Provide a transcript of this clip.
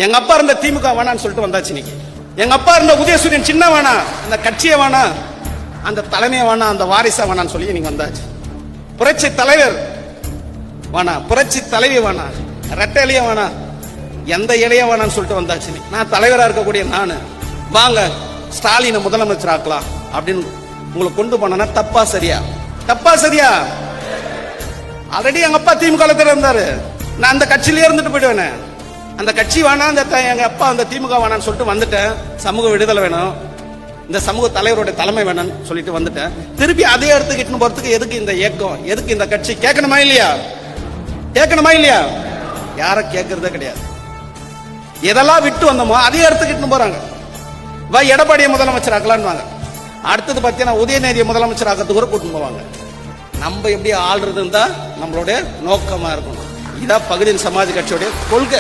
எங்க அப்பா இருந்த திமுக வேணான்னு சொல்லிட்டு வந்தாச்சு இன்னைக்கு. எங்க அப்பா இருந்த உதயசூரியன் சின்ன வேணா, அந்த கட்சியை வேணா, அந்த தலைமையை வேணா, அந்த வாரிசா வேணான்னு சொல்லி நீங்க வந்தாச்சு. புரட்சி தலைவர் வேணா, புரட்சி தலைவி வேணா, ரெட்டை இலைய வேணா, எந்த இலைய வேணான்னு சொல்லிட்டு வந்தாச்சு. நான் தலைவரா இருக்கக்கூடிய நானு வாங்க ஸ்டாலினை முதலமைச்சர் ஆக்கலாம் அப்படின்னு உங்களை கொண்டு போனா தப்பா சரியா? தப்பா சரியா? ஆல்ரெடி எங்க அப்பா திமுக இருந்தாரு. நான் அந்த கட்சியிலே இருந்துட்டு போயிடுவேன். அந்த கட்சி வேணா, எங்க அப்பா அந்த திமுக வேணான்னு சொல்லிட்டு வந்துட்டேன். சமூக விடுதலை வேணும், இந்த சமூக தலைவருடைய தலைமை வேணும்னு சொல்லிட்டு வந்துட்டேன். திருப்பி அதே இடத்துக்கு போறதுக்கு எதுக்கு இந்த இயக்கம், எதுக்கு இந்த கட்சி? கேட்கணுமா இல்லையா? கேட்கணுமா இல்லையா? யார கேட்கறதே கிடையாது. எதெல்லாம் விட்டு வந்தோமோ அதே இடத்துக்கு போறாங்க. எடப்பாடியை முதலமைச்சர் ஆக்கலான்னு வாங்க. அடுத்தது பார்த்தீங்கன்னா உதயநிதியை முதலமைச்சர் ஆக்கிறதுக்கு கூட கூட்டிட்டு போவாங்க. நம்ம எப்படி ஆள்றதுன்னு தான் நம்மளுடைய நோக்கமா இருக்கணும். இதான் பகுதியின் சமாஜ் கட்சியுடைய கொள்கை.